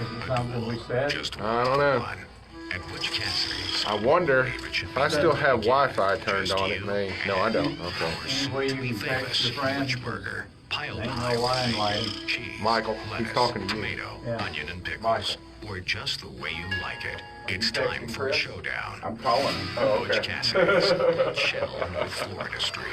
it something we said? I don't know. I wonder if I still have Wi-Fi turned on. It may. No, I don't. Okay. Any way you can text your friends? Ain't no line lighting. Michael, he's talking to you. Yeah. Onion and pickles, Michael. or just the way you like it. It's You time texting for a Chris? showdown. I'm calling. Oh, Butch okay. Cassidy's Shell on Florida Street.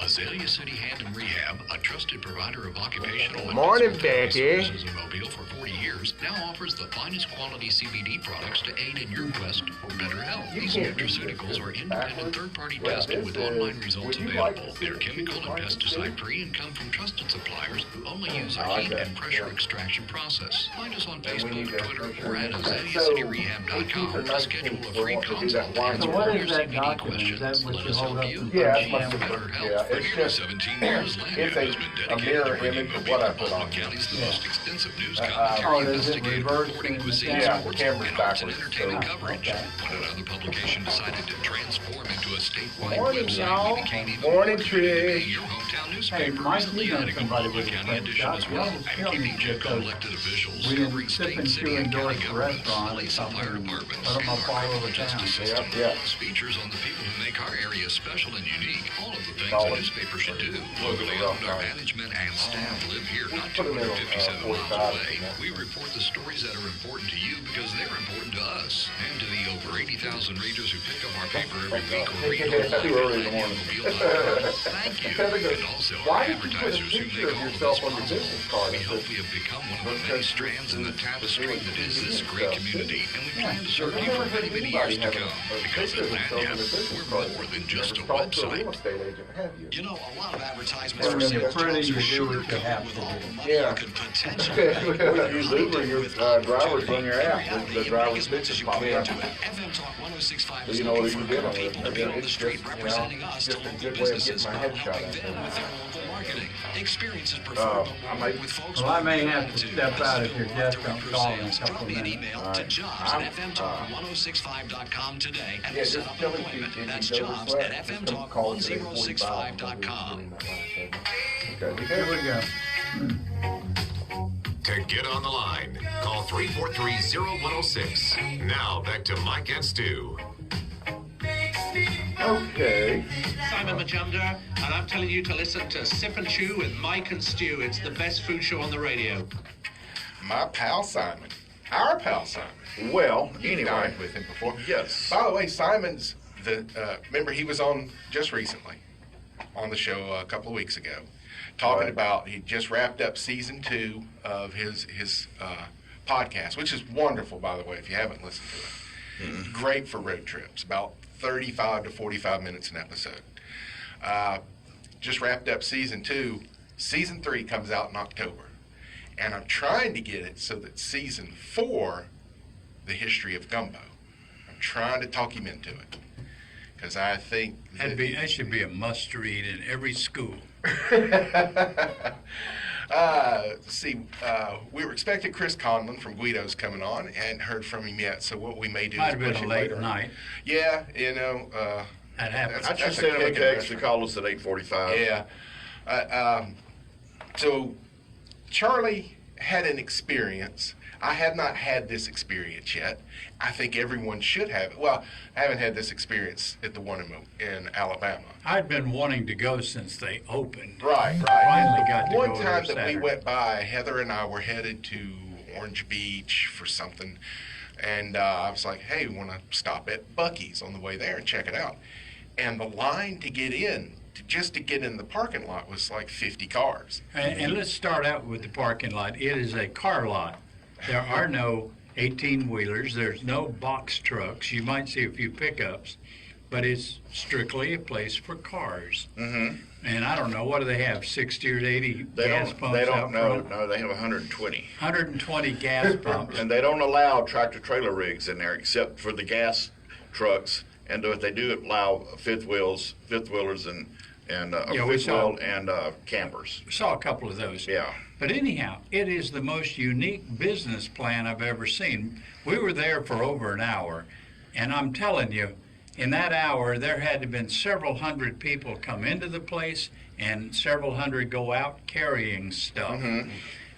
Azalea City Hand and Rehab, a trusted provider of occupational and Morning, physical therapy Becky. services in Mobile for 40 years, now offers the finest quality CBD products to aid in your quest for better health. These nutraceuticals are independent third-party tested with online results available. They're chemical and pesticide-free and come from trusted suppliers who only use a heat and pressure extraction process. Find us on Facebook, Twitter, or at AzaleaCityRehab.com to schedule a free consult. Answer So what all is your that CBD document? Is questions. that what Let you us hold help up you to? Yeah, achieve that's my better health. yeah, For it's nearly just 17 years, Lanyard has been dedicated to bringing image of Mobile what I to put on Baldwin here. County's the most extensive news Oh, commentary, does it investigative reverse reporting, in the cuisine, camera? sports, Yeah, the camera's and arts and backwards, entertainment so- coverage. Okay. When another publication decided to transform into a statewide Morning, website, y'all. we became even Morning, more committed to Trish. being your hometown Hey, newspaper. Mike, Recently you know adding a somebody Baldwin with a County print edition shop. as You well, always and tell me keeping check on because elected officials we covering didn't state, sip and city, chew and and county endorse governments, restaurants police and fire departments, Let them and all our fall criminal over justice town. system. Yeah. Plus features on the people who make our area special and unique. All of the things a Solid. newspaper should do. Look Locally at the owned, our rough management and staff live here, not Put 'em in, 257 miles 45 away. in there. We report the stories that are important to you because they're important to us. And to the over 80,000 readers who pick up our paper every week or read It's online too early in the at morning. LandMobile.com. Thank you. Because it goes, And also why our did you put a advertisers who picture make of all of yourself this on your possible. business card? We It hope says, we have become one of the many because strands in the this is tapestry that is this doing great stuff. community, and we Yeah. plan to serve I've you for never heard many, many anybody years to have come. a Because picture at of themselves on Lanyard, their business we're card. more than You just a never talked to a website. real estate agent, have you? You know, a lot of advertisements Well, for when sales you're pretty, jobs you are do what you sugar-coated have with to all do. the money Yeah. you could potentially make. You lose when your driver's on your app. Reality, The you make driver's as much picture as you pops can up. to it. FM Talk 106.5 So is you know what looking you for can good get people to on be it. on the It's street just, representing us just to a local good way of businesses getting my while headshot helping out them there. with their local marketing. Experience is preferred, I but might- with folks Well, I with may have to attitude, step out if your love guest to don't recruit call in a sales. couple Drop of me an minutes. email All to right. jobs at fmtalk1065.com today and Yeah, we'll set just up tell an him appointment. if That's he's jobs overslept, at just come call today, fmtalk1065.com. Okay. Here we go. To get on the line, call 343-0106. Now back to Mike and Stu. Okay. Simon Majumdar, and I'm telling you to listen to Sip and Chew with Mike and Stu. It's the best food show on the radio. My pal Simon. Our pal Simon. Well, You anyway. dined with him before. Yes. By the way, Simon's remember he was on just recently on the show a couple of weeks ago, talking Right. about he just wrapped up season 2 of his podcast, which is wonderful, by the way, if you haven't listened to it. Great for road trips, about 35 to 45 minutes an episode. Just wrapped up season 2. Season 3 comes out in October. And I'm trying to get it so that season 4, the history of gumbo, I'm trying to talk him into it. Because I think That should be a must-read in every school. we were expecting Chris Conlon from Guido's coming on, and heard from him yet. So what we may do Might is have been push a him late later. night. Yeah, you know. That happens. I just sent him a text to call us at 8:45. Yeah. So Charlie had an experience. I have not had this experience yet. I think everyone should have it. Well, I haven't had this experience at the one in Alabama. I'd been wanting to go since they opened. Right. Finally got to One go time there that we Saturday. went by, Heather and I were headed to Orange Beach for something, and I was like, hey, we want to stop at Buc-ee's on the way there and check it out. And the line to get in, just to get in the parking lot, was like 50 cars. And let's start out with the parking lot. It is a car lot. There are no 18-wheelers. There's no box trucks. You might see a few pickups, but it's strictly a place for cars. Mm-hmm. And I don't know, what do they have, 60 or 80 gas pumps They out don't know. front? No, they have 120. 120 gas pumps. And they don't allow tractor-trailer rigs in there except for the gas trucks. And they do allow fifth wheelers and Yeah, we fifth saw- wheel and campers. Saw a couple of those. Yeah. But anyhow, it is the most unique business plan I've ever seen. We were there for over an hour, and I'm telling you, in that hour, there had to have been several hundred people come into the place and several hundred go out carrying stuff. Mm-hmm.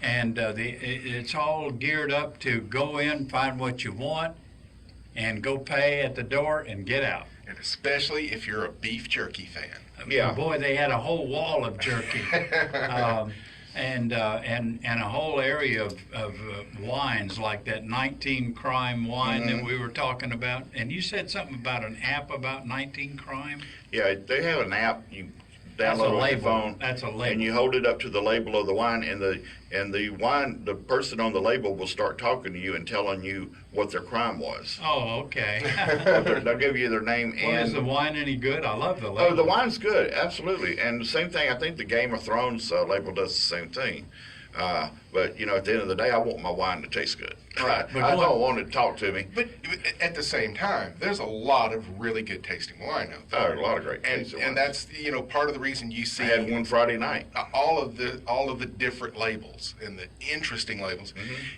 and it's all geared up to go in, find what you want, and go pay at the door and get out. And especially if you're a beef jerky fan. Yeah. Boy, they had a whole wall of jerky, and a whole area of wines, like that 19 Crime wine that we were talking about. And you said something about an app about 19 Crime? Yeah, they have an app you That's a download on your label. phone. That's a label. And you hold it up to the label of the wine, and the wine, the person on the label will start talking to you and telling you what their crime was. Oh, okay. They'll give you their name Well, and. is the wine any good? I love the label. Oh, the wine's good, absolutely. And the same thing, I think the Game of Thrones label does the same thing. But, you know, at the end of the day, I want my wine to taste good. Right. I don't want it to talk to me. But at the same time, there's a lot of really good tasting wine out there. Oh, a lot of great tasting wine. And that's, you know, part of the reason you see I had one Friday night. all of the different labels and the interesting labels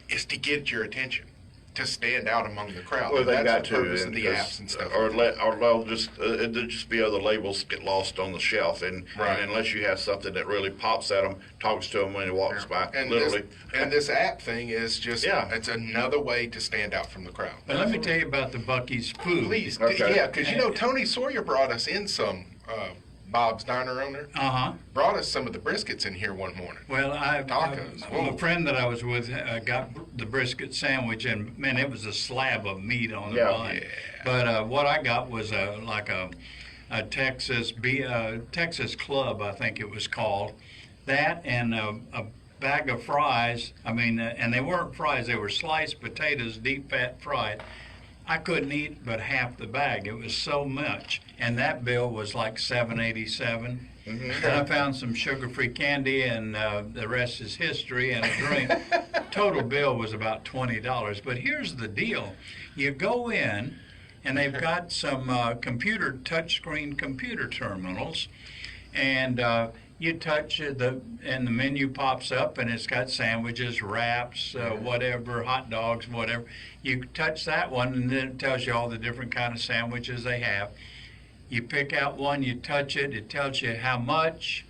is to get your attention, to stand out among the crowd. Well, And they that's got the to, purpose of the apps and stuff. or they'll just it'll just be other labels get lost on the shelf, and unless you have something that really pops at them, talks to them when he walks by, And literally. this app thing is just, Yeah. it's another way to stand out from the crowd. But let me tell you about the Buc-ee's food. Please, Okay. yeah, because you know Tony Sawyer brought us in some Bob's Diner owner. Uh-huh. Brought us some of the briskets in here one morning. Well, Tacos. Whoa. a friend that I was with got the brisket sandwich, and man, it was a slab of meat on the Yeah. bun. Yeah. But what I got was like a Texas Texas Club, I think it was called. That and a bag of fries. I mean, and they weren't fries; they were sliced potatoes, deep fat fried. I couldn't eat but half the bag. It was so much, and that bill was like $7.87. Then I found some sugar-free candy, and the rest is history, and a drink. Total bill was about $20. But here's the deal: you go in, and they've got some touchscreen computer terminals, and you touch and the menu pops up, and it's got sandwiches, wraps, whatever, hot dogs, whatever. You touch that one, and then it tells you all the different kind of sandwiches they have. You pick out one, you touch it, it tells you how much,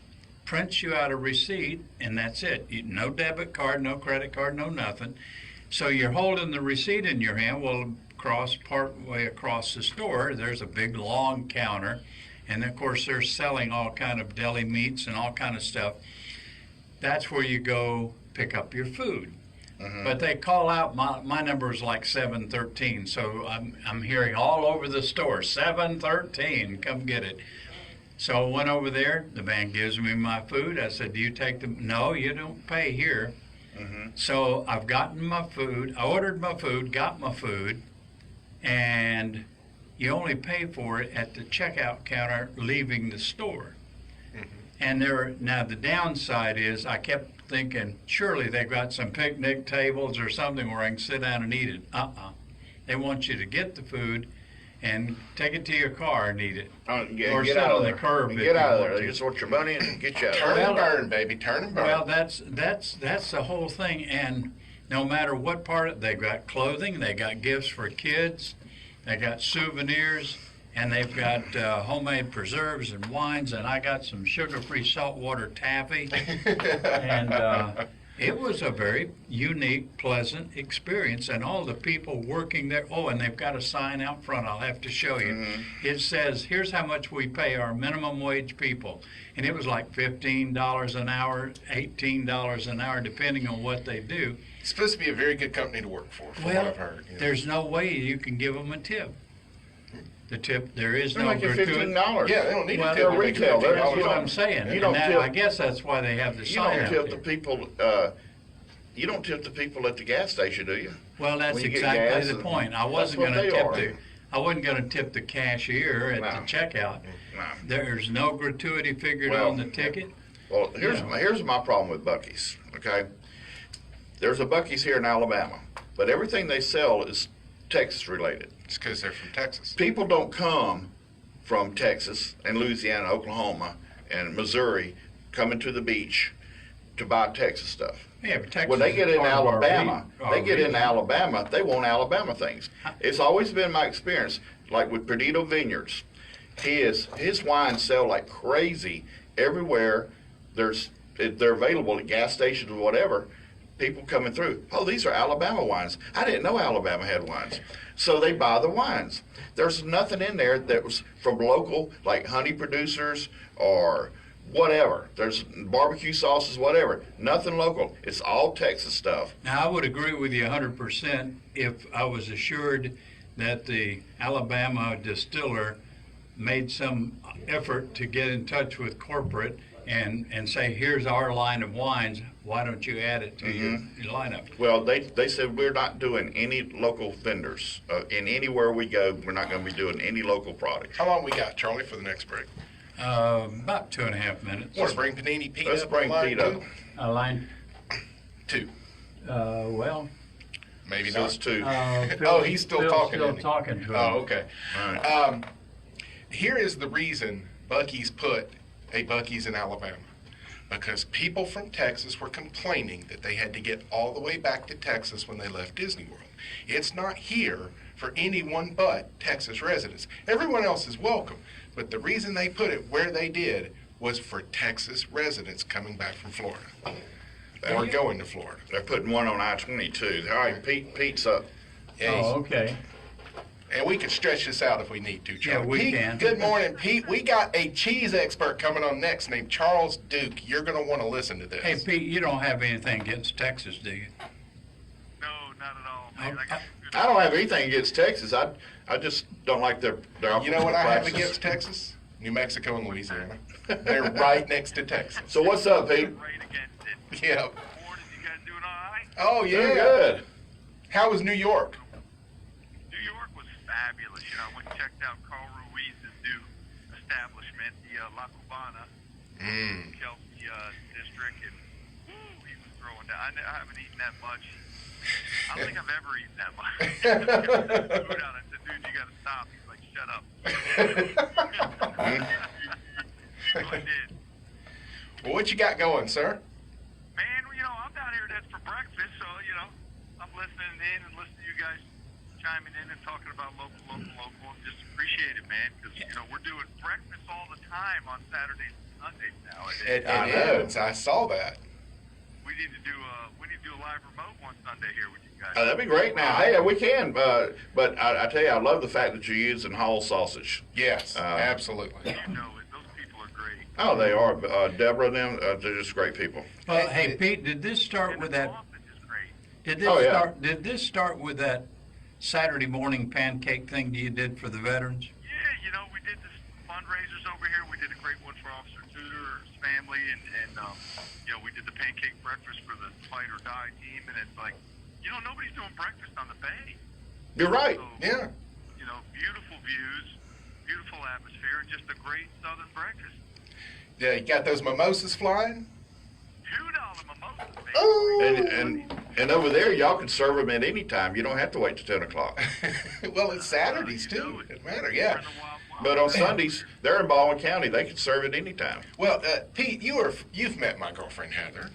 prints you out a receipt, and that's it. No debit card, no credit card, no nothing. So you're holding the receipt in your hand. Well, part way across the store, there's a big long counter. And of course, they're selling all kind of deli meats and all kind of stuff. That's where you go pick up your food. But they call out, my number is like 713, so I'm hearing all over the store, 713, come get it. So I went over there, the man gives me my food. I said, do you take them? No, you don't pay here. So I've gotten my food, I ordered my food, got my food, and you only pay for it at the checkout counter leaving the store. And now the downside is I kept thinking, surely they've got some picnic tables or something where I can sit down and eat it. They want you to get the food and take it to your car and eat it. Or Get sit out on of the there. curb if Get you out of want there. to. They just want your money and get you out of Turn there. and burn, baby. Turn and burn. Well, that's the whole thing. And no matter what part, they've got clothing, they got gifts for kids, they got souvenirs, and they've got homemade preserves and wines, and I got some sugar-free saltwater taffy. And it was a very unique, pleasant experience, and all the people working there. Oh, and they've got a sign out front I'll have to show you. It says, here's how much we pay our minimum wage people. And it was like $15 an hour, $18 an hour, depending on what they do. It's supposed to be a very good company to work for, from what I've heard. You know. There's no way you can give them a tip. The tip, there is They're no making gratuity. $15. Yeah, they don't need Well, a tip. they're They make retail. $15. That's what I'm saying. You don't And tip- I guess that's why they have the You sign don't out tip there. the people. You don't tip the people at the gas station, do you? Well, that's when you get exactly gas the and- point. I that's wasn't what going to they tip are. I wasn't going to tip the cashier at No. the checkout. No. There's no gratuity figured Well, on the ticket. Well, here's Yeah. here's my problem with Buc-ee's. Okay, there's a Buc-ee's here in Alabama, but everything they sell is Texas related. It's because they're from Texas. People don't come from Texas and Louisiana, Oklahoma, and Missouri coming to the beach to buy Texas stuff. Yeah, but Texas When they get is in part of our Alabama, our they get in region. Alabama, they want Alabama things. It's always been my experience, like with Perdido Vineyards. His wines sell like crazy everywhere. They're available at gas stations or whatever. people coming through. Oh, these are Alabama wines. I didn't know Alabama had wines. So they buy the wines. There's nothing in there that was from local, like honey producers or whatever. There's barbecue sauces, whatever. Nothing local. It's all Texas stuff. Now, I would agree with you 100% if I was assured that the Alabama distiller made some effort to get in touch with corporate and say, here's our line of wines, why don't you add it to your lineup? Well, they said we're not doing any local vendors. In anywhere we go, we're not going to be doing any local products. How long we got, Charlie, for the next break? About 2.5 minutes. Want to bring Panini Pete Let's up? bring line Pete up. Line 2. well, Maybe So not. it's 2. Oh, he's still Phil's talking. Still isn't he? talking to him. Oh, okay. All right. Here is the reason Buc-ee's put a Buc-ee's in Alabama. Because people from Texas were complaining that they had to get all the way back to Texas when they left Disney World. It's not here for anyone but Texas residents. Everyone else is welcome. But the reason they put it where they did was for Texas residents coming back from Florida. Or going to Florida. They're putting one on I-22. All right, Pete's up. Yeah, Oh, okay. and we can stretch this out if we need to, Charlie. Yeah, we Pete, can. Good morning, Pete. We got a cheese expert coming on next named Charles Duque. You're going to want to listen to this. Hey, Pete, you don't have anything against Texas, do you? No, not at all, man. I got some good I don't have anything against Texas. I just don't like their You know what I have practices. against Texas? New Mexico and Louisiana. They're right next to Texas. So what's up, Pete? right against it. Yeah. Good morning, you guys doing all right? Oh, Doing yeah. good. How was New York? New York was fabulous. You know, I went and checked out Carl Ruiz's new establishment, the La Cubana, Chelsea district, and woo, he was throwing down. I haven't eaten that much. I don't think I've ever eaten that much. Food out. I said, dude, you got to stop. He's like, shut up. So I did. Well, what you got going, sir? Man, you know, I'm down here, that's for breakfast, so, you know, I'm listening in and listening to you guys chiming in and talking about local, and just appreciate it, man, because, you know, we're doing breakfast all the time on Saturdays and Sundays now. I know. I saw that. We need to do a live remote one Sunday here with you guys. That'd be great now. Hey, we can. But I tell you, I love the fact that you're using whole sausage. Yes, absolutely. You know it. Those people are great. Oh, they are. Deborah and them, they're just great people. Well, hey, Pete, did this start with that? Office is great. Did this start with that Saturday morning pancake thing you did for the veterans? Yeah, you know, we did this fundraisers over here. We did a great one for Officer Tudor's family, and you know, we did the pancake breakfast for the Fight or Die team, and it's like, you know, nobody's doing breakfast on the bay. You're right. So, Yeah. you know, beautiful views, beautiful atmosphere, and just a great southern breakfast. Yeah, you got those mimosas flying? $2 mimosas, baby. Oh. And over there, y'all can serve them at any time. You don't have to wait till 10 o'clock. Well, it's Saturdays, too. It doesn't matter, yeah. We're in the wild, wild But on west. Sundays, they're in Baldwin County. They can serve it any time. Well, Pete, you've met my girlfriend, Heather.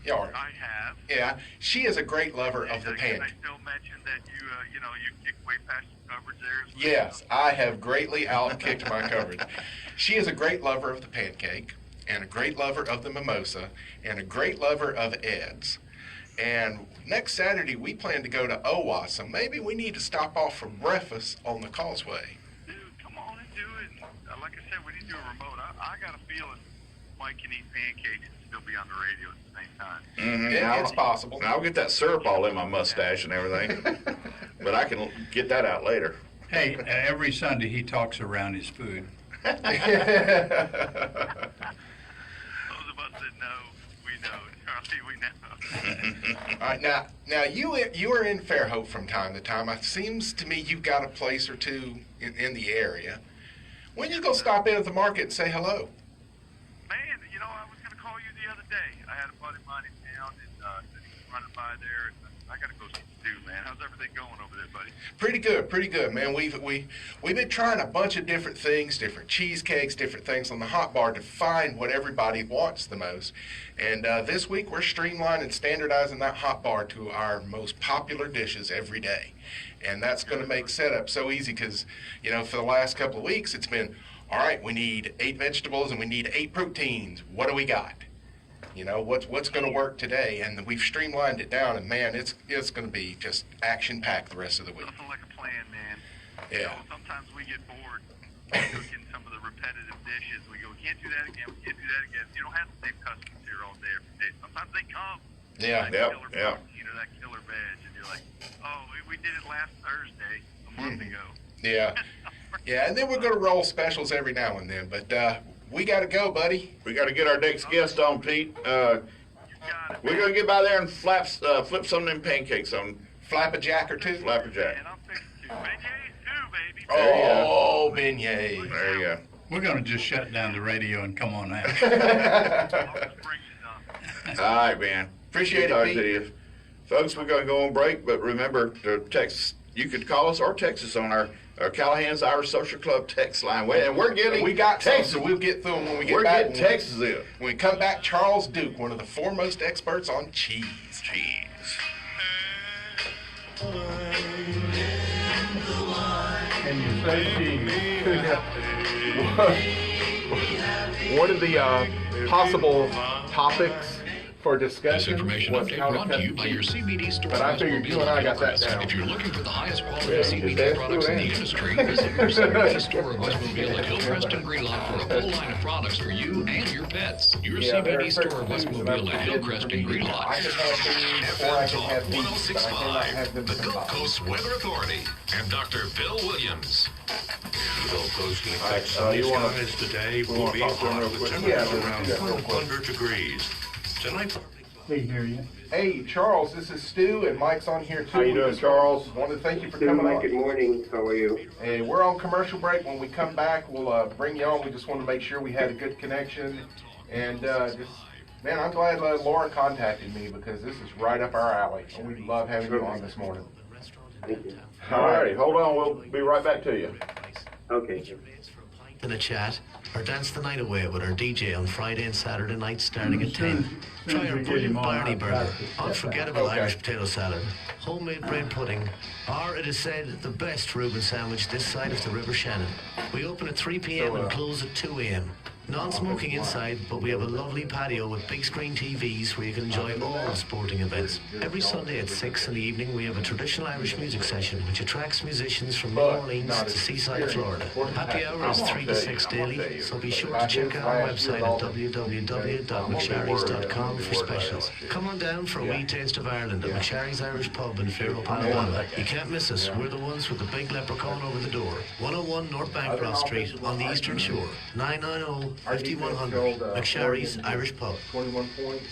You are. I have. Yeah, she is a great lover of the I pancake. still mention that you know, you kick way past your coverage there. as well. Yes, I have greatly outkicked my coverage. She is a great lover of the pancake, and a great lover of the mimosa, and a great lover of Ed's. And next Saturday, we plan to go to Owa, so maybe we need to stop off for breakfast on the Causeway. Dude, come on and do it. And, like I said, we need to do a remote. I got a feeling Mike can eat pancakes and still be on the radio at the same time. Mm-hmm. Yeah, it's possible. And I'll get that syrup all in my mustache and everything. But I can get that out later. Hey, every Sunday he talks around his food. Those of us that know, we know. Charlie, we know. All right, now you are in Fairhope from time to time. It seems to me you've got a place or two in the area. When you go stop in at the market and say hello? Man, you know, I was going to call you the other day. I had a buddy of mine in town, and said he was running by there. And I got to go see Stu, man. How's everything going over there, buddy? Pretty good, man. We've been trying a bunch of different things, different cheesecakes, different things on the hot bar to find what everybody wants the most. And this week we're streamlining, standardizing that hot bar to our most popular dishes every day. And that's going to make setup so easy because, you know, for the last couple of weeks it's been, all right, we need 8 vegetables and we need 8 proteins. What do we got? You know, what's going to work today, and we've streamlined it down, and man, it's going to be just action-packed the rest of the week. Nothing like a plan, man. Yeah. You know, sometimes we get bored cooking some of the repetitive dishes. We go, we can't do that again, we can't do that again. You don't have the same customers here all day, every day. Sometimes they come. Yeah. That Yep, killer yep. protein or that killer veg, and you're like, oh, we did it last Thursday, a month ago. Yeah. Yeah, and then we're going to roll specials every now and then, but we got to go, buddy. We got to get our next guest on, Pete. We're going to get by there and flip some of them pancakes on Flapperjack or two. Flapperjack. And I'm fixing to. Beignets too, baby. Oh, beignets. There you go. We're going to just shut down the radio and come on out. I'll just bring you some. All right, man. Appreciate it, Talk Pete. to you. Folks, we're going to go on break, but remember to text. You could call us or text us on our Callahan's Irish Social Club text line. And we're getting We got some, texts. so we'll get through them when we get We're back. getting texts in. When we come back, Charles Duque, one of the foremost experts on cheese. And you say cheese. One of the possible topics for This discussion information was update how to brought cut to you by your CBD store. But I figured you and I got that down. If you're looking for the highest quality Yeah, CBD that's products in the good. industry, visit your CBD store in Westmobile at Hillcrest and Greenlock for a full line of products for you and your pets. Your Yeah, there are CBD store certain in foods that Westmobile I'm at Hillcrest and forbidden Greenlock. I can have things or I can have meat, but I cannot have them The Gulf combined. Coast Weather Authority and Dr. Bill Williams. The Gulf Coast can All right, expect sunny you wanna- skies today. we Will wanna be talk to him hot real with quick? temperatures Yeah, around yeah, real quick. 100 degrees. Tonight. They hear you. Hey, Charles, this is Stu, and Mike's on here too. How you doing, Charles? Want to thank you for coming on. Good morning. How are you? Hey, we're on commercial break. When we come back, we'll bring you on. We just want to make sure we had a good connection. And man, I'm glad Laura contacted me because this is right up our alley. And we love having you on this morning. Thank you. All righty, hold on. We'll be right back to you. Okay. In a chat or dance the night away with our DJ on Friday and Saturday nights starting at 10. Try our brilliant Barney burger, unforgettable Irish potato salad, homemade bread pudding, or it is said the best Reuben sandwich this side of the River Shannon. We open at 3 p.m. and close at 2 a.m. Non-smoking inside, but we have a lovely patio with big screen TVs where you can enjoy all the sporting events. Every Sunday at 6 in the evening, we have a traditional Irish music session which attracts musicians from New Orleans to Seaside, Florida. Happy hour is 3 to 6 daily, so be sure to check out our website at www.mcsharries.com for specials. Come on down for a wee taste of Ireland at McSharry's Irish Pub in Fairhope, Alabama. You can't miss us. We're the ones with the big leprechaun over the door. 101 North Bancroft Street on the Eastern Shore. 990-5100. McSharry's Irish Pub. 21 points.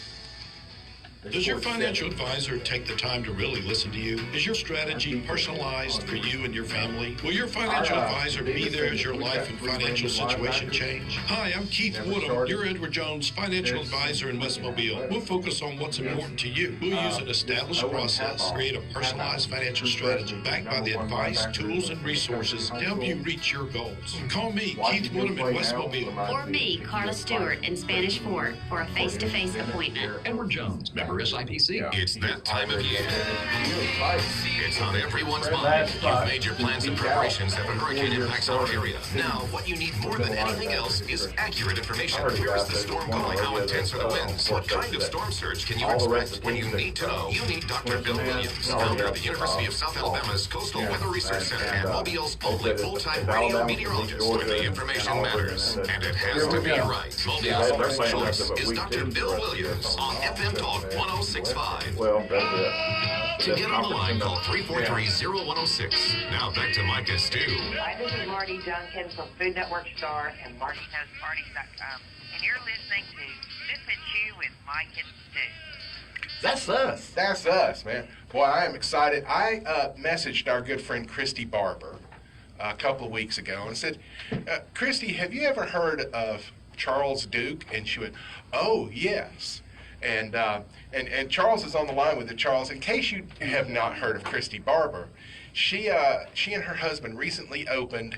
Does your financial advisor take the time to really listen to you? Is your strategy personalized for you and your family? Will your financial advisor be there as your life and financial situation change? Hi, I'm Keith Woodham, your Edward Jones financial advisor in Westmobile. We'll focus on what's important to you. We'll use an established process, create a personalized financial strategy backed by the advice, tools, and resources to help you reach your goals. Call me, Keith Woodham in Westmobile. Or me, Carla Stewart in Spanish Fort, for a face-to-face appointment. Edward Jones, member SIPC. It's that time of year. It's on everyone's mind. You've made your plans and preparations if a hurricane impacts our area. Now, what you need more than anything else is accurate information. Where is the storm going? How intense are the winds? What kind of storm surge can you expect? When you need to know, you need Dr. Bill Williams, founder of the University of South Alabama's Coastal Weather Research Center and Mobile's only full-time radio meteorologist. When the information matters, and it has to be right. Mobile's first choice is Dr. Bill Williams on FM Talk 1065. Well, that's it. To get on the line, call 343-0106. Now back to Mike and Stu. Hi, this is Marty Duncan from Food Network Star and MartyKnowsParties.com, and you're listening to Sip and Chew with Mike and Stu. That's us. That's us, man. Boy, I am excited. I messaged our good friend Christy Barber a couple of weeks ago and said, Christy, have you ever heard of Charles Duque? And she went, oh, yes. And Charles is on the line with it. Charles, in case you have not heard of Christy Barber, she and her husband recently opened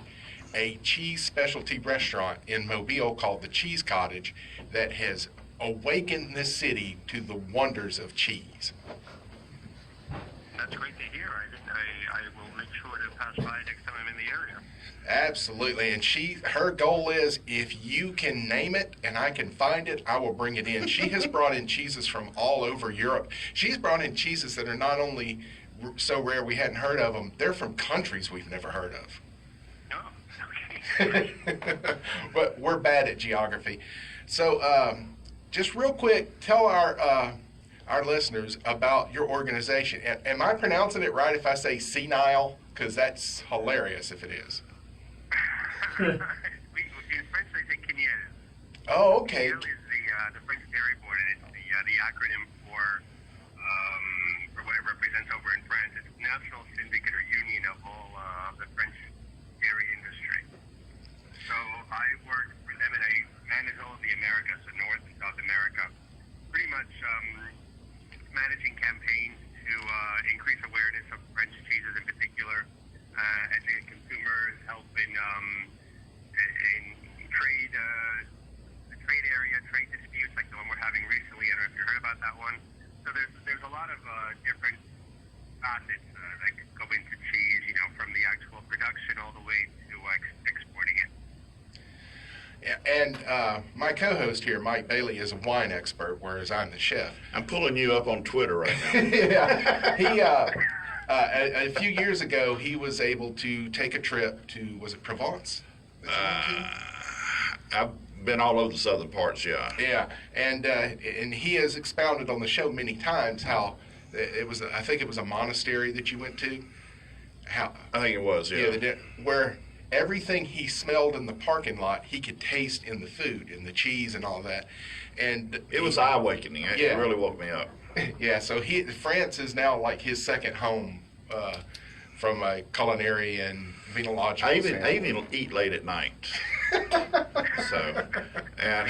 a cheese specialty restaurant in Mobile called the Cheese Cottage that has awakened this city to the wonders of cheese. That's great to hear. I will make sure to pass by next time I'm in the area. Absolutely, and her goal is, if you can name it and I can find it, I will bring it in. She has brought in cheeses from all over Europe. She's brought in cheeses that are not only so rare we hadn't heard of them, they're from countries we've never heard of. Oh, okay. But we're bad at geography. So just real quick, tell our listeners about your organization. Am I pronouncing it right if I say senile? Because that's hilarious if it is. In French, they say Quiniel. Oh, okay. Quiniel is the French Dairy Board, and it's the acronym for what it represents over in France. It's National Syndicate or Union of all the French dairy industry. So I work for them, and I manage all of the Americas, so North and South America, pretty much managing campaigns to increase awareness of French cheeses in particular, educate consumers, help in trade, the trade area, trade disputes like the one we're having recently. I don't know if you heard about that one. So there's a lot of different facets that go into cheese, from the actual production all the way to exporting it. And my co-host here, Mike Bailey, is a wine expert, whereas I'm the chef. I'm pulling you up on Twitter right now. Yeah. He, a few years ago, he was able to take a trip to, was it Provence? I've been all over the southern parts, yeah. Yeah, and he has expounded on the show many times how it was, I think it was a monastery that you went to. How I think it was, yeah. Where everything he smelled in the parking lot, he could taste in the food, in the cheese and all that. And it was eye-awakening. It really woke me up. Yeah, so France is now like his second home from a culinary and venological I even eat late at night. So, and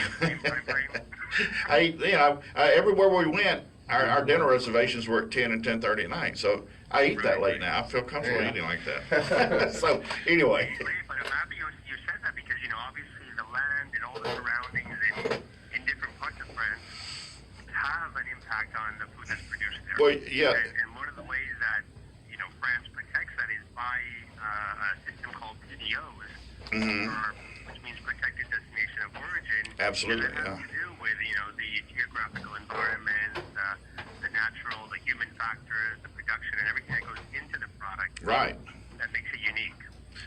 everywhere we went, our dinner reservations were at 10 and 10:30 at night. So I eat that late now. I feel comfortable eating like that. So anyway. But I'm happy you said that because, obviously the land and all the surroundings in different parts of France have an impact on the food that's produced there. Well, yeah. And one of the ways that, France protects that is by a system called PDOs, which means Protected Destination of Origin. Absolutely, and that has to do with, the geographical environment, the natural, the human factors, the production, and everything that goes into the product. Right. That makes it unique.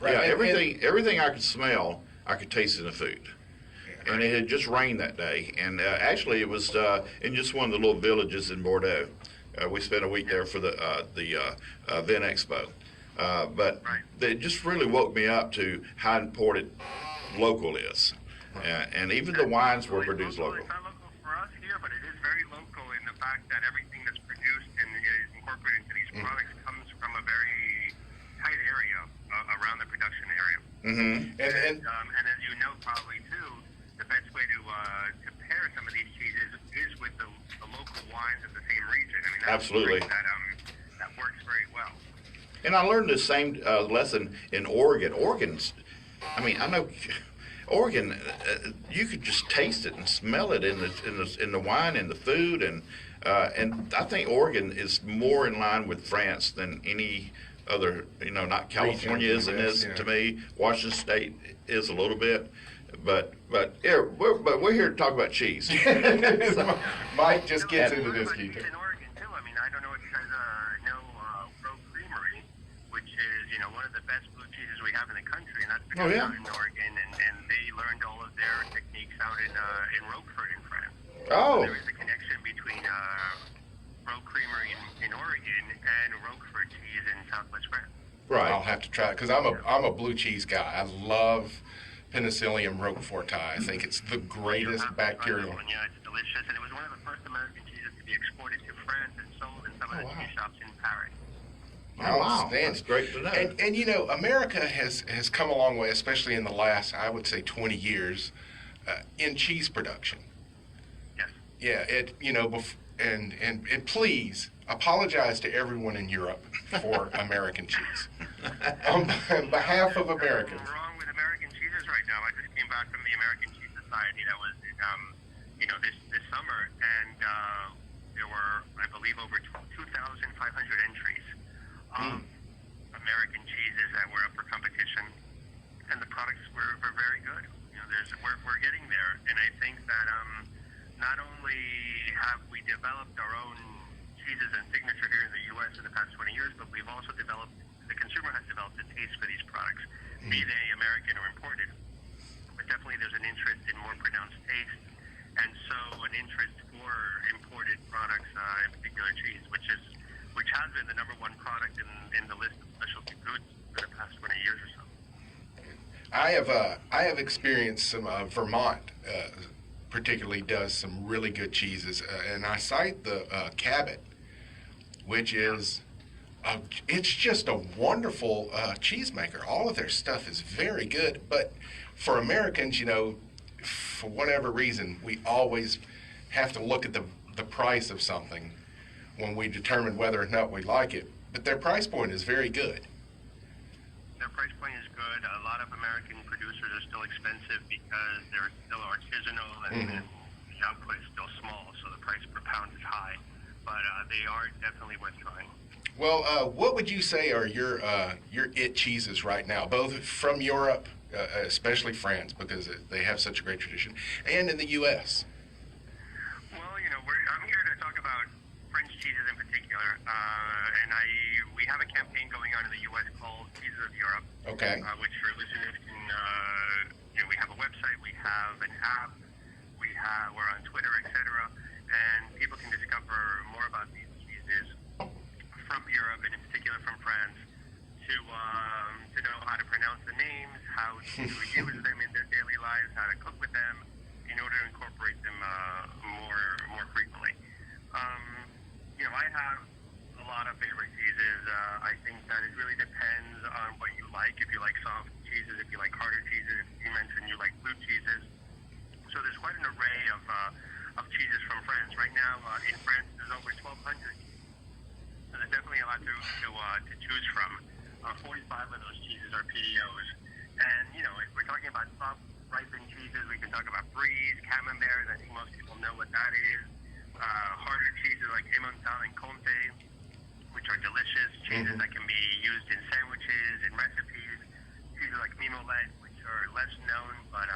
Right. Yeah, everything I could smell, I could taste in the food. And it had just rained that day. And actually, it was in just one of the little villages in Bordeaux. We spent a week there for the Vin Expo. But it just really woke me up to how important local is. And even the wines were produced local. It's not local for us here, but it is very local in the fact that everything that's produced and is incorporated into these products comes from a very tight area around the production area. Mm-hmm. And as you know probably too, the best way to pair some of these cheeses is with the local wines of the same region. I mean, that's absolutely. That works very well. And I learned the same lesson in Oregon. I know Oregon, you could just taste it and smell it in the wine and the food, and I think Oregon is more in line with France than any other. Not California is to me. Washington State is a little bit. But we're here to talk about cheese. Mike just gets into this. In Oregon too. I mean, I don't know if you guys know Rogue Creamery, which is one of the best blue cheeses we have in the country, and that's produced out in Oregon. And they learned all of their techniques out in Roquefort in France. Oh. So there is a connection between Rogue Creamery in Oregon and Roquefort cheese in Southwest France. Right. I'll have to try it because I'm a blue cheese guy. I love Penicillium roqueforti. I think it's the greatest bacterial. Yeah, it's delicious, and it was one of the first American cheeses to be exported to France and sold in some of the tea shops in Paris. Oh, wow. That's great to know. And America has come a long way, especially in the last, I would say, 20 years, in cheese production. Yes. Yeah, and please apologize to everyone in Europe for American cheese. On behalf of Americans. What's wrong with American cheeses right now? I just came back from the American Cheese Society that was, this summer, and there were, I believe, over 2,500 entries. of American cheeses that were up for competition, and the products were very good. You know, we're getting there, and I think that not only have we developed our own cheeses and signature here in the U.S. in the past 20 years, but we've also the consumer has developed a taste for these products, be they American or imported. But definitely there's an interest in more pronounced taste, and so an interest for imported products, in particular cheese, which has been the number one product in the list of specialty foods for the past 20 years or so. I have experienced some Vermont. Particularly does some really good cheeses, and I cite the Cabot, which is it's just a wonderful cheesemaker. All of their stuff is very good, but for Americans, you know, for whatever reason, we always have to look at the price of something when we determine whether or not we like it. But their price point is very good. Their price point is good. A lot of American producers are still expensive because they're still artisanal and the output is still small, so the price per pound is high. But they are definitely worth trying. Well, what would you say are your it cheeses right now, both from Europe, especially France, because they have such a great tradition, and in the U.S.? Well, you know, I'm here to talk about French cheeses in particular, and we have a campaign going on in the U.S. called Cheeses of Europe. Okay. Which your listeners can, you know, we have a website, we have an app, we're on Twitter, etc., and people can discover more about these cheeses from Europe, and in particular from France, to know how to pronounce the names, how to use them in their daily lives, how to cook with them, in order to incorporate them more frequently. You know, I have a lot of favorite cheeses. I think that it really depends on what you like. If you like soft cheeses, if you like harder cheeses, if you mentioned you like blue cheeses. So there's quite an array of cheeses from France. Right now, in France, there's over 1,200. So there's definitely a lot to choose from. 45 of those cheeses are PDOs. And, you know, if we're talking about soft, ripened cheeses, we can talk about brie, camembert. I think most people know what that is. Harder cheeses like Emmental and Comté, which are delicious. Cheeses that can be used in sandwiches and recipes. Cheeses like Mimolette, which are less known, but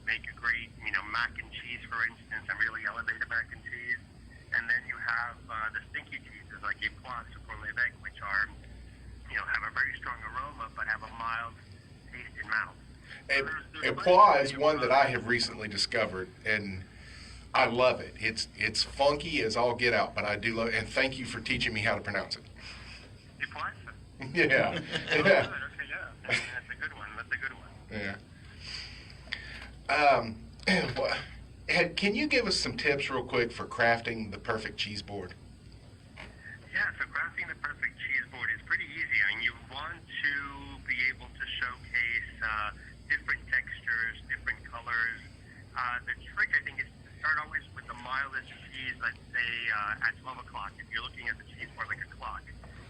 make a great, you know, mac and cheese, for instance, and really elevated mac and cheese. And then you have the stinky cheeses like Époisse or Lévesque, which are, you know, have a very strong aroma, but have a mild taste in mouth. Époisse is one that I have recently discovered, and I love it. It's funky as all get out, but I do love it, and thank you for teaching me how to pronounce it. Époisse? Yeah. Yeah. Okay, yeah. That's a good one. That's a good one. Yeah. Can you give us some tips real quick for crafting the perfect cheese board? Yeah, so crafting the perfect cheese board is pretty easy. I mean, you want to be able to showcase different textures, different colors. The trick, I think, is to start always with the mildest cheese, let's say at 12 o'clock. If you're looking at the cheese board like a clock,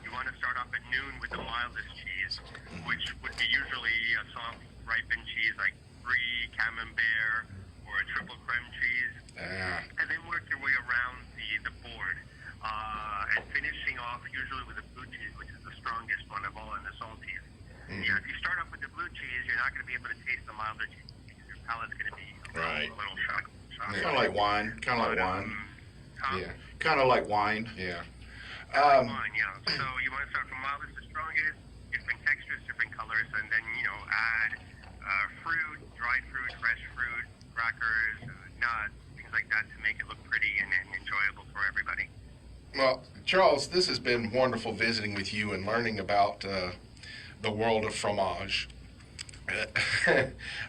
you want to start off at noon with the mildest cheese, which would be usually a soft, ripened cheese like brie, camembert, or a triple creme cheese. And then work your way around the board. And finishing off usually with the blue cheese, which is the strongest one of all, and the saltiest. Yeah, if you start off with the blue cheese, you're not going to be able to taste the milder cheese because your palate's going to be a little shocked. Kind of like wine. Kind of like wine. Yeah. Kind of like wine. Yeah. Wine, yeah. So you want to start from mildest to strongest, different textures, different colors, and then, you know, add fruit, dried fruit, fresh fruit, crackers, nuts, things like that to make it look pretty and enjoyable for everybody. Well, Charles, this has been wonderful visiting with you and learning about the world of fromage.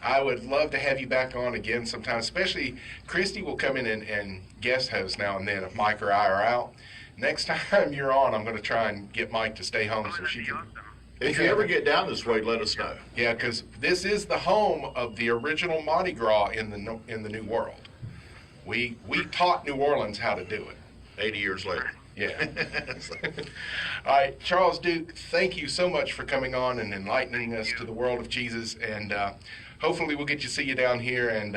I would love to have you back on again sometime, especially Christy will come in and guest host now and then if Mike or I are out. Next time you're on, I'm going to try and get Mike to stay home so she can... Awesome. If you ever get down this way, let us know. Yeah, because this is the home of the original Mardi Gras in the New World. We taught New Orleans how to do it. 80 years later. Yeah. All right, Charles Duque, thank you so much for coming on and enlightening us to the world of cheeses, and hopefully we'll get to see you down here and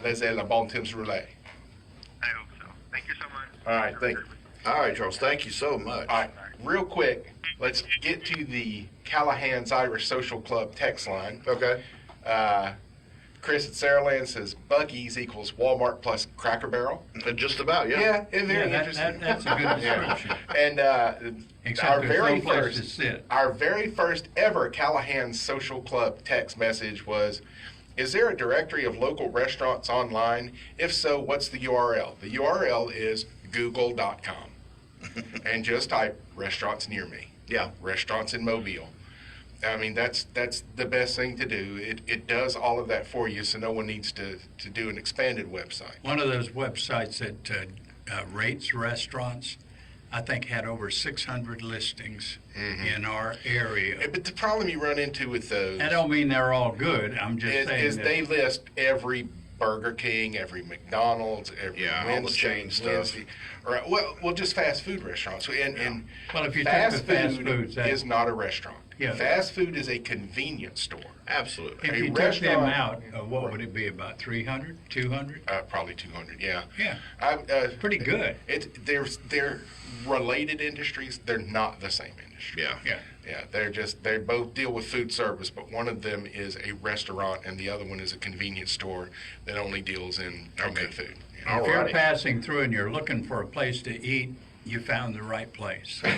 les la bon temps roulés. I hope so. Thank you so much. All right, Charles, thank you so much. All right, real quick, let's get to the Callahan's Irish Social Club text line. Okay. Chris at Saraland says Buc-ee's equals Walmart plus Cracker Barrel. Just about, yeah. Yeah, and very interesting. That's a good description. And Except our there's very no place first, to sit. our very first ever Callahan's Social Club text message was, is there a directory of local restaurants online? If so, what's the URL? The URL is google.com. And just type restaurants near me. Yeah. Restaurants in Mobile. I mean, that's the best thing to do. It does all of that for you, so no one needs to do an expanded website. One of those websites that rates restaurants, I think, had over 600 listings in our area. But the problem you run into with those... I don't mean they're all good. I'm just saying is they list every Burger King, every McDonald's, every all the chain stuff. Right, well, just fast food restaurants. And well, if you fast took the fast food foods, that, is not a restaurant. Yeah. Fast food is a convenience store. Absolutely. If you took them out, what would it be, about 300, 200? Probably 200, yeah. Yeah. Pretty good. They're related industries. They're not the same industry. Yeah. They both deal with food service, but one of them is a restaurant and the other one is a convenience store that only deals in homemade food. If you're passing through and you're looking for a place to eat, you found the right place. All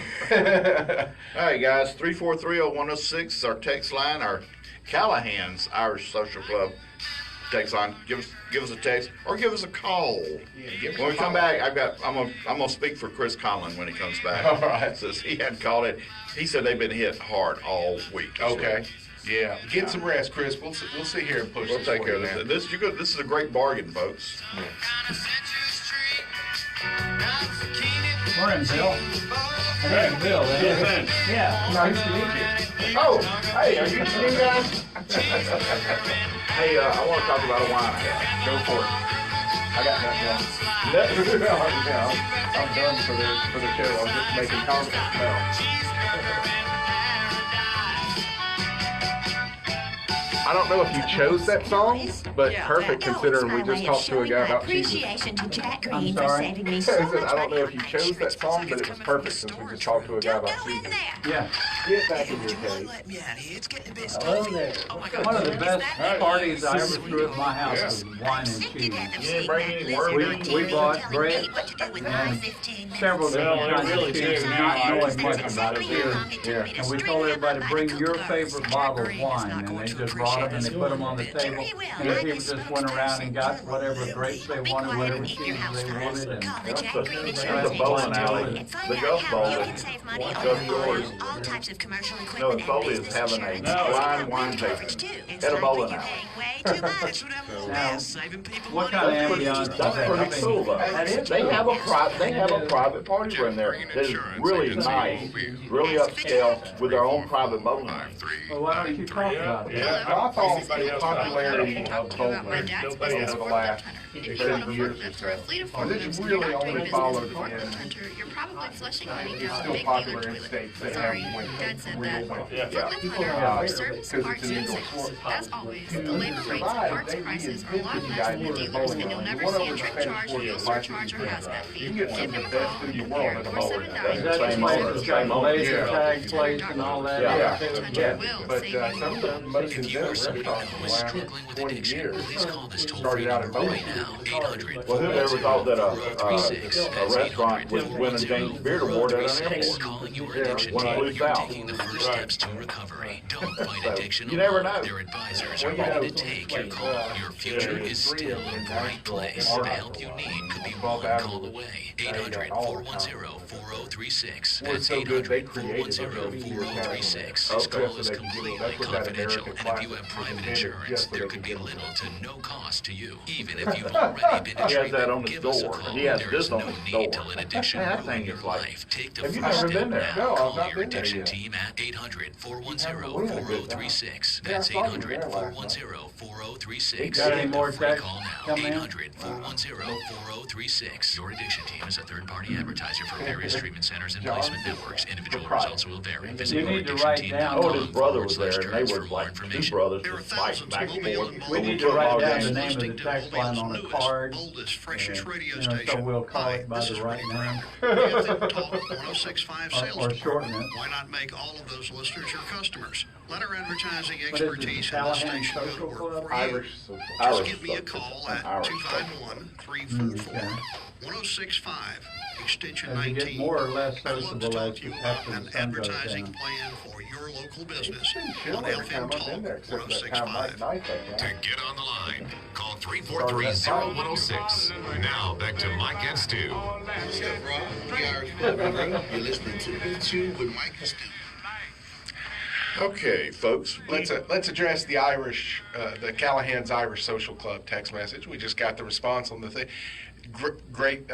right, guys, 3430106 is our text line, our Callahan's Irish Social Club text line. Give us a text or give us a call. When we come back, I'm gonna speak for Chris Conlon when he comes back. All right. Since he hadn't called it, he said they've been hit hard all week. Okay. Yeah. Get some rest, Chris. We'll sit here and push. We'll take care of this. This is a great bargain, folks. Morning, Bill. Hey, Bill. Yeah. Nice to meet you. Oh, hey, are you the new guy? Hey, I want to talk about a wine I got. Go for it. I got nothing else. I'm done for the show. I'm just making comments now. I don't know if you chose that song, but perfect considering we just talked to a guy about cheeses. Appreciation to Jack Green I'm for sorry. saving me so much I don't know if you money. chose that song, but it was perfect since we just talked to a guy about cheeses. Yeah. Get back in your cave. Hello there. One of the best parties I ever threw at my house was wine and cheese. You didn't bring any words. We bought bread and several different kinds of cheese, not knowing much about it. And we told everybody, bring your favorite bottle of wine, and they just brought them and they put them on the table, and the people just went around and got whatever grapes they wanted, whatever cheese they wanted, and That's a bowling alley. The Gulf Bowl is Gulf Shores. No, it's Foley is having a wine tasting at a bowling alley. now, what kind of ambiance is That's pretty cool, though. They have a private party room there that is really nice, really upscale, with their own private bowling alley. Well, why don't you talk about it? I thought the popularity of bowling over the last 30 years or so, this really only followed in, it's still popular in states that have real wealth. Because it's an indoor sport. To survive, they reinvented the idea of bowling alley. You want to know the famous sport that life you can get some of the best in the world at a bowling alley. Is that the place that's got the laser tag place and all that? Yeah. But some of the most inventive restaurants in the last 20 years started out in bowling. Well, who ever thought that a restaurant would win a James Beard Award at an airport? When it flew south. You never know. Their advisors are ready to take your call. Your future is still in the right place. The help you need could be one call away. 800-410-4036. That's 800-410-4036. This call is completely confidential, and if you have private insurance, there could be little to no cost to you. Even if you've already been in treatment, give us a call. There is no need to let addiction ruin your life. Take the first step now. Call your addiction team at 800-410-4036. That's 800-410-4036. 800-410-4036. Got any more Free texts call now. coming in? 800-410-4036. Your Addiction team is a third-party advertiser for various treatment centers and placement networks. Individual results will vary. Visit You need to write down. Oh, his brother was there, and they were like two brothers There are just fighting thousands back of and mobile forth. and We need to mobile write down games the name of the listing text line Mobile's on a newest, card. boldest, freshest radio So station. we'll call Hi, it by this the is right Freddie name. Brown. FM Talk 106.5 Sales Or shorten Department. it. Why not make all of those listeners your customers? Let our advertising What is it, expertise in this Callahan station go to Social work Club? for you. Irish social. Just Irish give me a social. call An at Irish social. 251-344-1065, extension As you 19. get more or less I'd love to sociable talk as to you after about the an sun goes advertising down. plan for your local business Chill on every time FM I'm Talk in there, except for that time 106.5. night To get on the line, call 343-0106. Now back to Mike and Stu. What's up, Rob? You're listening to Be Chew with Mike and Stu. Okay, folks. Let's address the Irish, the Callahan's Irish Social Club text message. We just got the response on the thing. Great,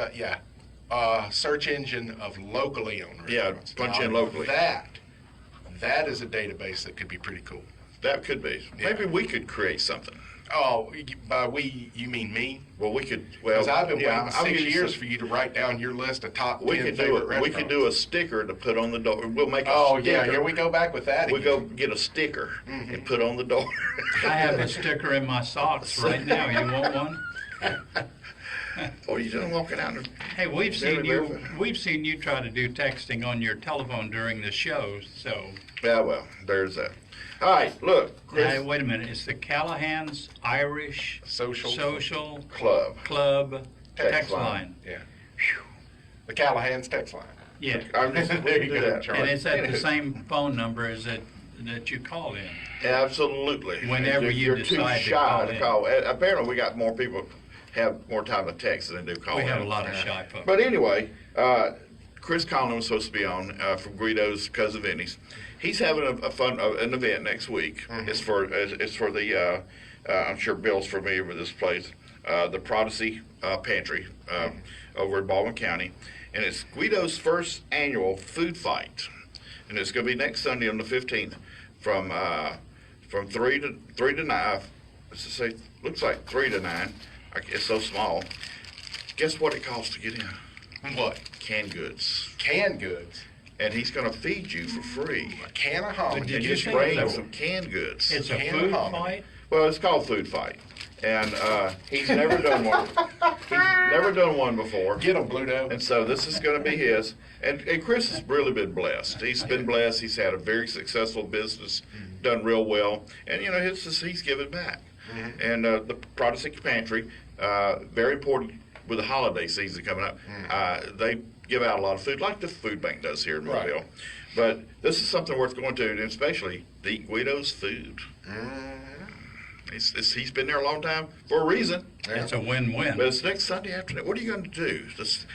search engine of locally owned restaurants. Yeah, punch Now, in locally. That is a database that could be pretty cool. That could be. Yeah. Maybe we could create something. Oh, by we, you mean me? Well, we could. Well, Because I've been yeah, waiting I'll 6 give you years some- for you to write down your list of top 10 We could do favorite it. We restaurants. could do a sticker to put on the door. We'll make a Oh, sticker. yeah, here we go back with that We again. go get a sticker and put on the door. I have a sticker in my socks right now. You want one? What are you doing walking out? Hey, we've seen Very you. barefoot. We've seen you try to do texting on your telephone during the shows. So, Yeah, well, there's that. All right, look, Chris. now, wait a minute. It's the Callahan's Irish Social Club text line. Yeah. The Callahan's text line. Yeah. I'm just, we There can you do go, that. Charlie. And it's at the same phone number as that you call in. Absolutely. Whenever If you you're too decide to shy call to in. call. Apparently, we got more people have more time to text than they do call We in. have a lot of shy folks. But anyway, Chris Conlon was supposed to be on from Guido's Cousin Vinny's. He's having a fun an event next week. It's for the I'm sure Bill's familiar with this place, the Prodigy Pantry over in Baldwin County, and it's Guido's first annual food fight, and it's going to be next Sunday on the 15th from 3 to 9. Let's just say looks like 3 to 9. It's so small. Guess what it costs to get in? What? Canned goods. Canned goods. And he's going to feed you for free. A can of hominy. But did And you just say bring it's a- some canned goods. It's a Can food hominy. fight. Well, it's called Food Fight, and he's never done one. He's never done one before. Get him, Bluto. And so this is going to be his. And Chris has really been blessed. He's been blessed. He's had a very successful business, done real well, and he's given back. And the Protestant Pantry, very important with the holiday season coming up. They give out a lot of food, like the food bank does here in Mobile. Right. But this is something worth going to, and especially to eat Guido's food. He's been there a long time for a reason. It's a win-win. But it's next Sunday afternoon. What are you going to do?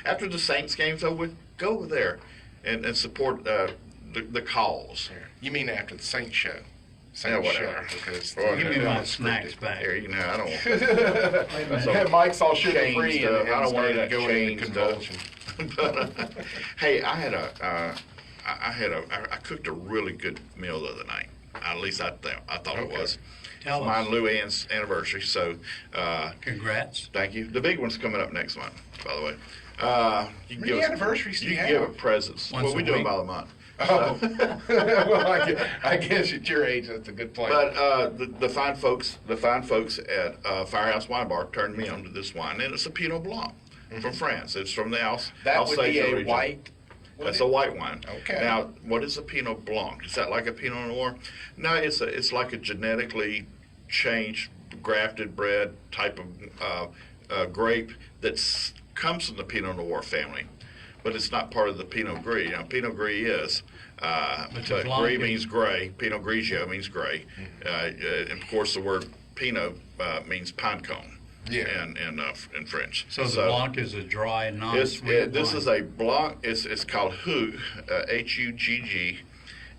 After the Saints game's over with, go over there and support the cause. You mean after the Saints show? Yeah, Saints whatever. show. Because Give me my snacks back. Here, I don't want Mike's all sugar chain free stuff. and I don't want started that to go chain into stuff. convulsion. But, hey, I cooked a really good meal the other night. At least I thought it was. Tell Mine us. and Lou Ann's anniversary. So, Congrats. thank you. The big one's coming up next month, by the way. You can Many give anniversaries do you you can have? give presents. Once Well, we a do them week. by the month. Oh, well, I guess at your age that's a good plan. But the fine folks at Firehouse Wine Bar turned me on to this wine, and it's a Pinot Blanc from France. It's from the that would be Alsatian a region. white. That's a white wine. Okay. Now, what is a Pinot Blanc? Is that like a Pinot Noir? No, it's like a genetically changed, grafted bred type of grape that comes from the Pinot Noir family, but it's not part of the Pinot Gris. Now, Pinot Gris is. the Blanc Gris is- means gray. Pinot Grigio means gray. And of course, the word Pinot means pine cone. Yeah. In French. So the Blanc is a dry, non-sweet This wine. is a Blanc. It's called Hugg, H-U-G-G,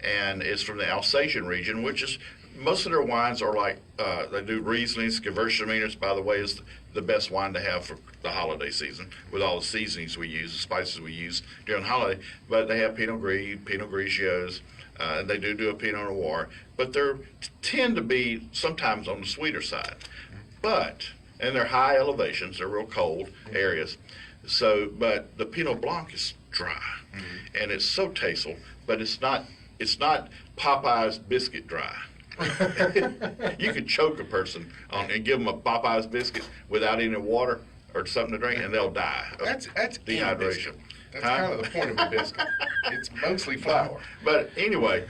and it's from the Alsatian region, which is most of their wines are like, they do Rieslings. Gewürztraminers, by the way, is the best wine to have for the holiday season with all the seasonings we use, the spices we use during the holiday. But they have Pinot Gris, Pinot Grigios. They do a Pinot Noir. But they tend to be sometimes on the sweeter side. And they're high elevations. They're real cold areas. So, but the Pinot Blanc is dry. And it's so tasteful, but it's not Popeye's biscuit dry. You could choke a person and give them a Popeye's biscuit without any water or something to drink, and they'll die of dehydration. That's kind of the point of a biscuit. It's mostly flour. But anyway,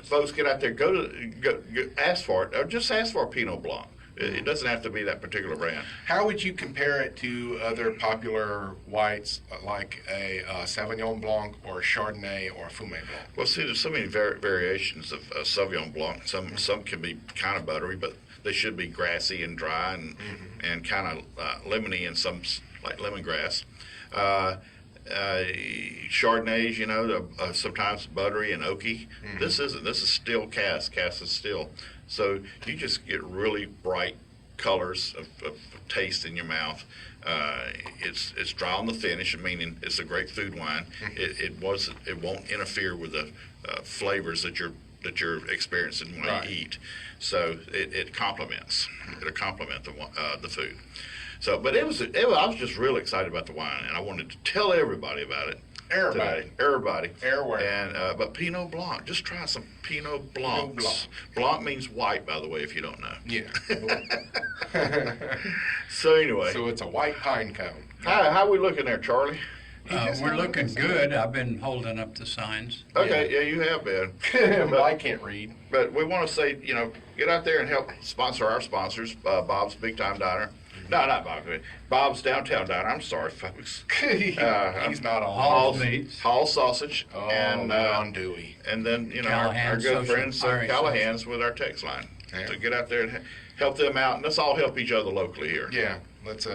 folks, get out there, go ask for it, or just ask for a Pinot Blanc. It doesn't have to be that particular brand. How would you compare it to other popular whites like a Sauvignon Blanc or a Chardonnay or a Fumé Blanc? Well, see, there's so many variations of Sauvignon Blanc. Some can be kind of buttery, but they should be grassy and dry and kind of lemony and some like lemongrass. Chardonnays, you know, sometimes buttery and oaky. This isn't. This is still cask. Cask is still. So you just get really bright colors of taste in your mouth. It's dry on the finish, meaning it's a great food wine. It won't interfere with the flavors that you're experiencing when you eat. So it complements. It'll complement the food. So, but I was just really excited about the wine, and I wanted to tell everybody about it. Everybody. Everywhere. And but Pinot Blanc, just try some Pinot Blancs. Blanc means white, by the way, if you don't know. Yeah. So anyway. So it's a white pine cone. How we looking there, Charlie? We're looking good. I've been holding up the signs. Okay, yeah, you have been. I can't read. But we want to say, you know, get out there and help sponsor our sponsors, Bob's Big Time Diner. No, not Bob's. Bob's Downtown Diner. I'm sorry, folks. He's not on. Hall Sausage. And Ron Dewey. And then, you know, Callahan's our good friends, Callahan's with our text line. Yeah. So get out there and help them out. And let's all help each other locally here. Yeah. Let's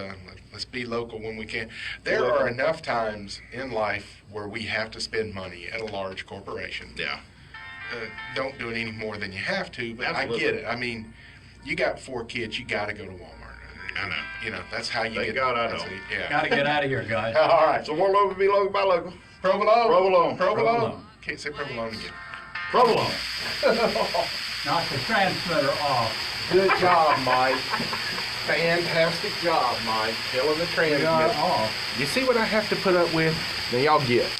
be local when we can. There are enough times in life where we have to spend money at a large corporation. Yeah. Don't do it any more than you have to, but Absolutely. I get it. I mean, you got 4 kids, you got to go to Walmart. I know. You know, that's how you Thank get. God I know. Yeah. Got to get out of here, guys. All right. So more local, be local, buy local. Provolone. Provolone. Can't say provolone again. Provolone. Knock the transmitter off. Good job, Mike. Fantastic job, Mike. Killing the transmitter. You see what I have to put up with? Now y'all get.